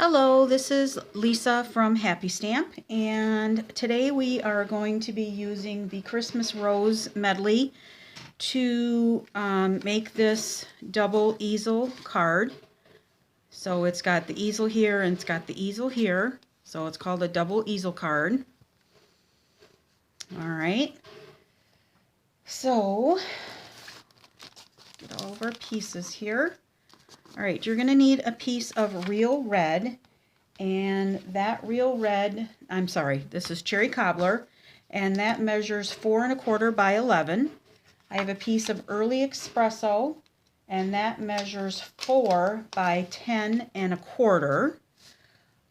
Hello, this is Lisa from Happy Stamp, and today we are going to be using the Christmas Rose medley to make this double easel card. So it's got the easel here and it's got the easel here, so it's called a double easel card. Alright, so get all of our pieces here. Alright, you're going to need a piece of real red, and that real red, this is cherry cobbler, and that measures 4 1/4 by 11. I have a piece of early espresso, and that measures 4 by 10 1/4.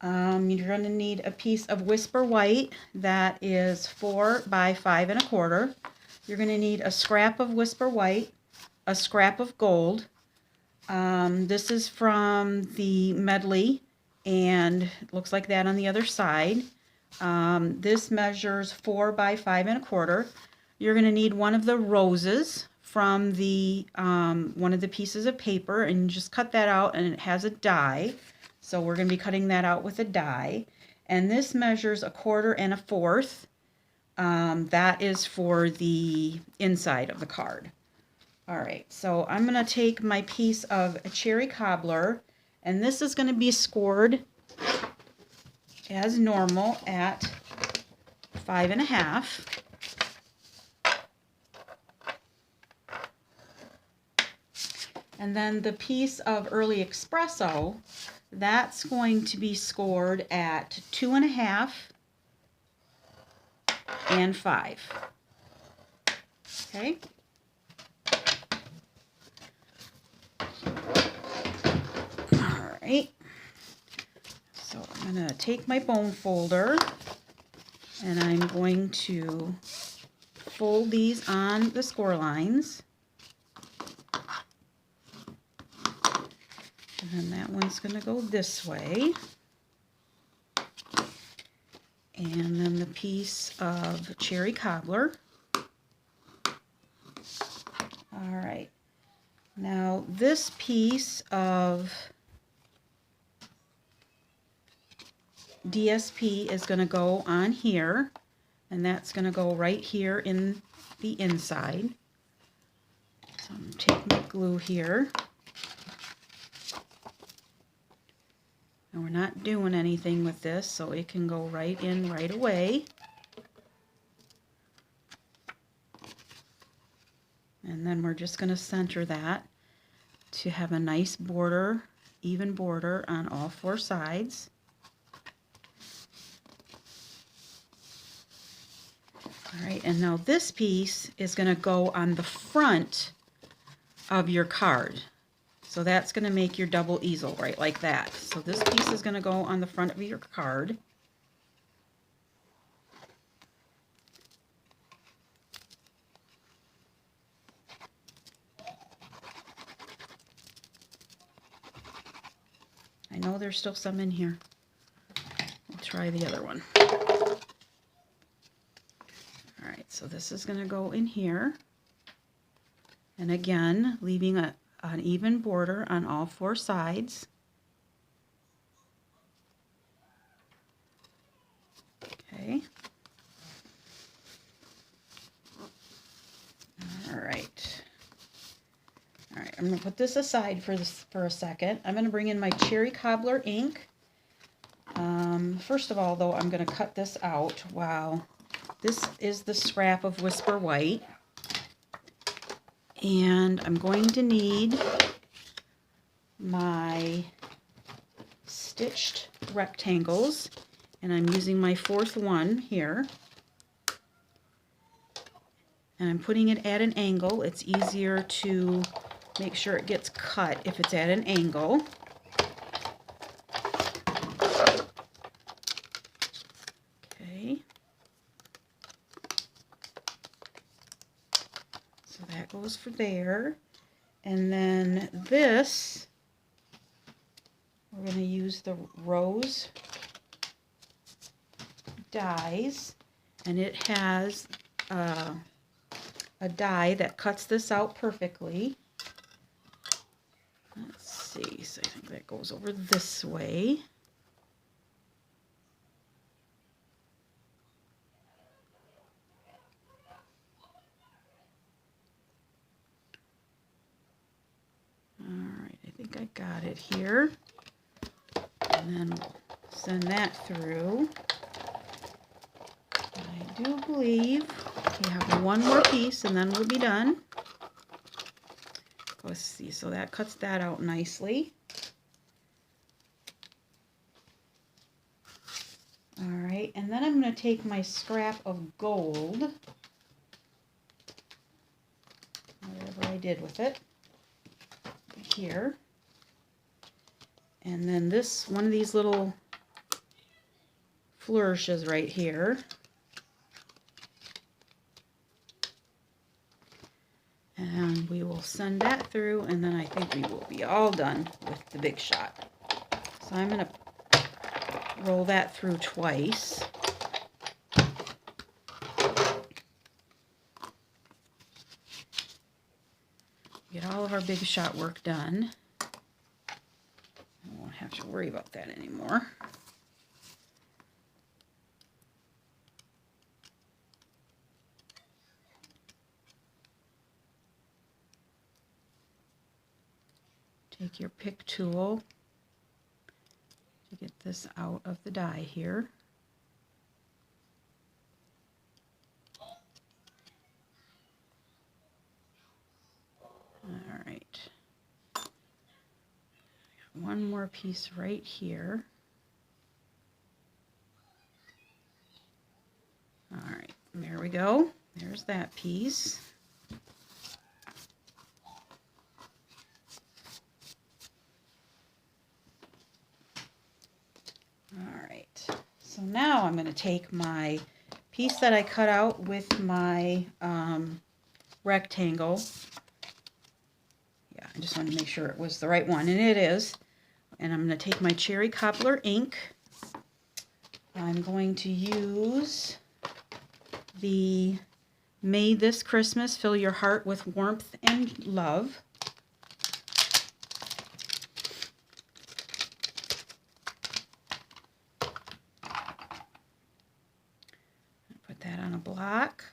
You're going to need a piece of whisper white that is 4 by 5 1/4. You're going to need a scrap of whisper white, a scrap of gold. This is from the medley, and it looks like that on the other side. This measures 4 by 5 1/4. You're going to need one of the roses from the one of the pieces of paper, and you just cut that out, and it has a die. So we're going to be cutting that out with a die. And this measures 1/4 and 1/4. That is for the inside of the card. Alright, so I'm going to take my piece of cherry cobbler, and this is going to be scored as normal at 5 1/2. And then the piece of early espresso, that's going to be scored at 2 1/2 and 5. Okay. Alright, so I'm going to take my bone folder, and I'm going to fold these on the score lines. And then that one's going to go this way. And then the piece of cherry cobbler. Alright, now this piece of DSP is going to go on here, and that's going to go right here in the inside. So I'm going to take my glue here. And we're not doing anything with this, so it can go right in right away. And then we're just going to center that to have a nice border, even border on all 4 sides. Alright, and now this piece is going to go on the front of your card. So that's going to make your double easel right like that. So this piece is going to go on the front of your card. I know there's still some in here. We'll try the other one. Alright, so this is going to go in here. And again, leaving an even border on all 4 sides. Okay. Alright. Alright, I'm going to put this aside for a second. I'm going to bring in my cherry cobbler ink. First of all, though, I'm going to cut this out. Wow. This is the scrap of whisper white. And I'm going to need my stitched rectangles, and I'm using my 4th one here. And I'm putting it at an angle. It's easier to make sure it gets cut if it's at an angle. Okay. So that goes for there. And then this, we're going to use the rose dies, and it has a die that cuts this out perfectly. Let's see, so I think that goes over this way. it here. And then we'll send that through. I do believe we have one more piece and then we'll be done. Let's see, so that cuts that out nicely. All right, and then I'm going to take my scrap of gold, whatever I did with it, here. And then this, one of these little flourishes right here. And we will send that through, and then I think we will be all done with the big shot. So I'm going to roll that through twice. Get all of our big shot work done. I won't have to worry about that anymore. Take your pick tool to get this out of the die here. All right. One more piece right here. All right, there we go. There's that piece. So now I'm going to take my piece that I cut out with my rectangle. Yeah, I just wanted to make sure it was the right one, and it is. And I'm going to take my cherry cobbler ink. I'm going to use the May This Christmas Fill Your Heart with Warmth and Love. That on a block,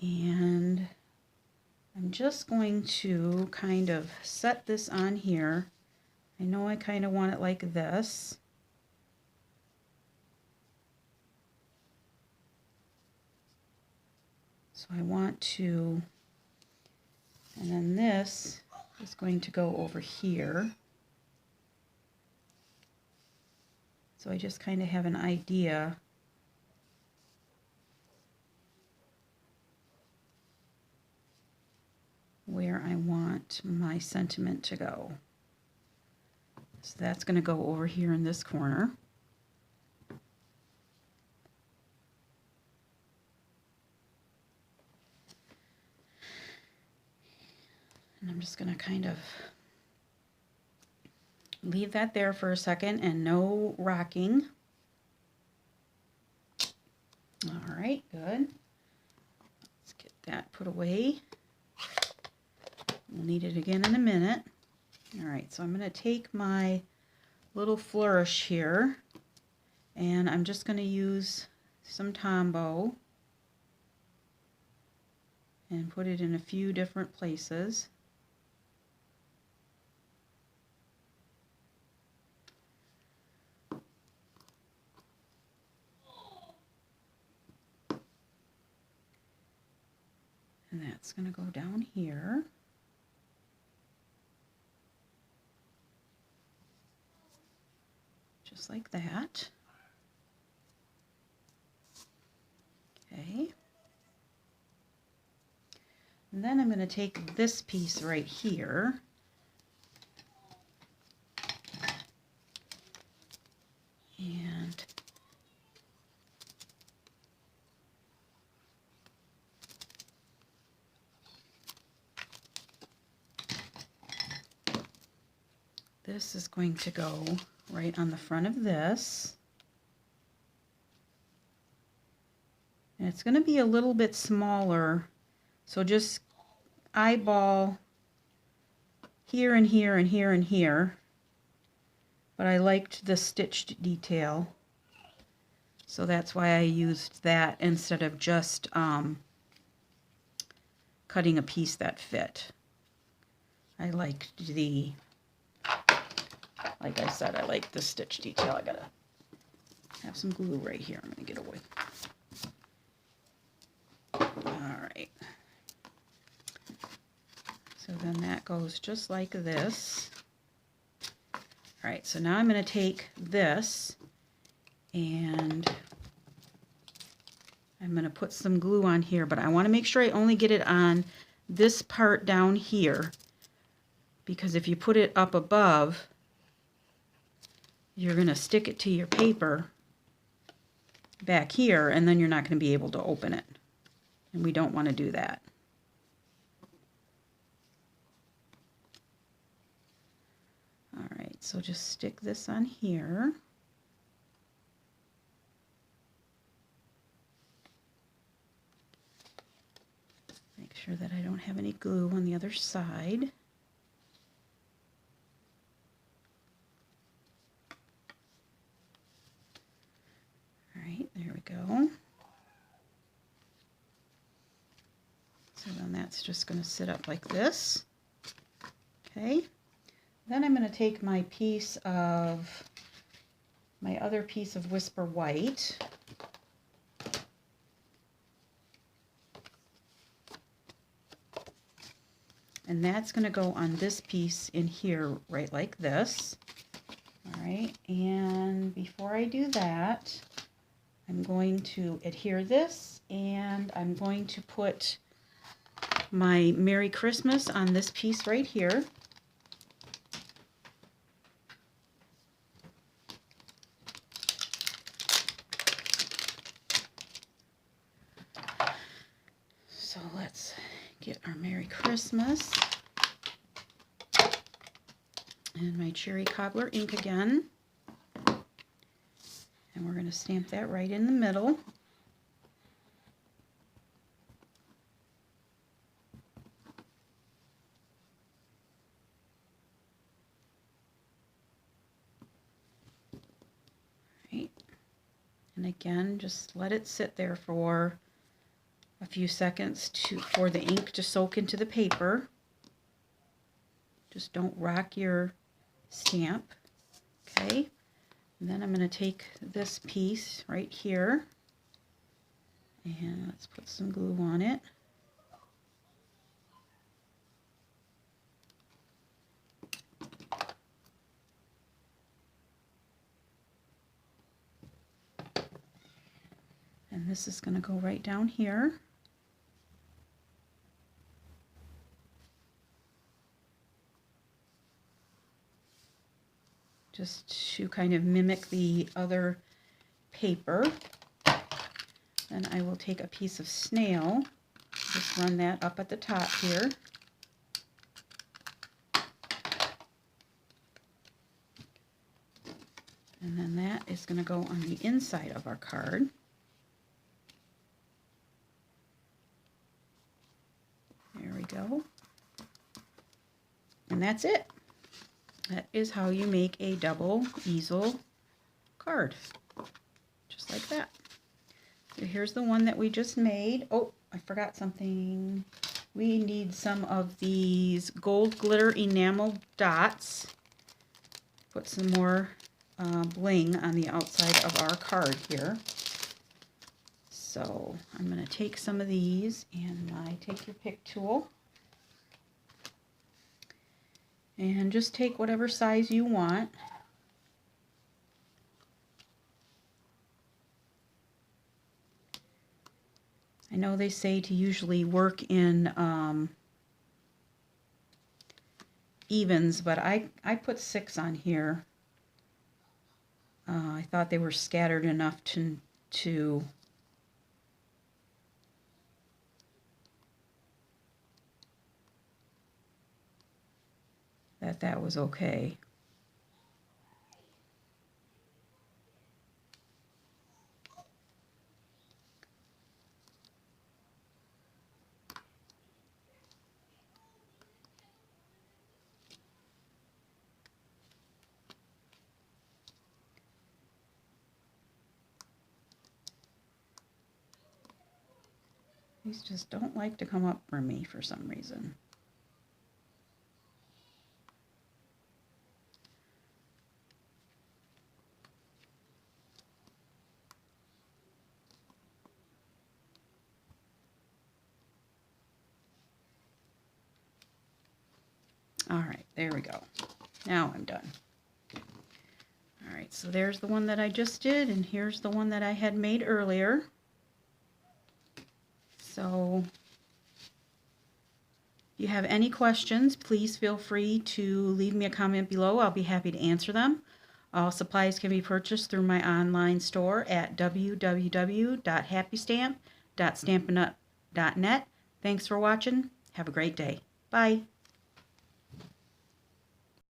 and I'm just going to kind of set this on here. I know I kind of want it like this. So I want to, and then this is going to go over here. So I just kind of have an idea where I want my sentiment to go. So that's going to go over here in this corner. And I'm just going to kind of leave that there for a second and no rocking. All right, good. Let's get that put away. We'll need it again in a minute. All right, so I'm going to take my little flourish here, and I'm just going to use some Tombow and put it in a few different places. And that's going to go down here. Just like that. Okay. And then I'm going to take this piece right here and this is going to go right on the front of this. And it's going to be a little bit smaller, so just eyeball here and here and here and here. But I liked the stitched detail, so that's why I used that instead of just cutting a piece that fit. I like the, like I said, I like the stitch detail. I gotta have some glue right here. I'm gonna get away. All right. So then that goes just like this. All right, so now I'm going to take this and I'm going to put some glue on here, but I want to make sure I only get it on this part down here, because if you put it up above, you're going to stick it to your paper back here, and then you're not going to be able to open it. And we don't want to do that. All right, so just stick this on here. Make sure that I don't have any glue on the other side. All right, there we go. So then that's just going to sit up like this. Okay. Then I'm going to take my piece of, my other piece of Whisper White. And that's going to go on this piece in here, right like this. All right, and before I do that, I'm going to adhere this, and I'm going to put my Merry Christmas on this piece right here. So let's get our Merry Christmas and my Cherry Cobbler ink again. And we're going to stamp that right in the middle. Right. And again, just let it sit there for a few seconds for the ink to soak into the paper. Just don't rock your stamp. Okay. And then I'm going to take this piece right here and let's put some glue on it. And this is going to go right down here. Just to kind of mimic the other paper. Then I will take a piece of snail, just run that up at the top here. And then that is going to go on the inside of our card. There we go. And that's it. That is how you make a double easel card. Just like that. So here's the one that we just made. Oh, I forgot something. We need some of these gold glitter enamel dots. Put some more bling on the outside of our card here. So I'm going to take some of these and my take your pick tool. And just take whatever size you want. I know they say to usually work in evens, but I put 6 on here. I thought they were scattered enough to that was okay. These just don't like to come up for me for some reason. All right, there we go. Now I'm done. All right, so there's the one that I just did, and here's the one that I had made earlier. So if you have any questions, please feel free to leave me a comment below. I'll be happy to answer them. All supplies can be purchased through my online store at www.happystamp.stampinup.net. Thanks for watching. Have a great day. Bye.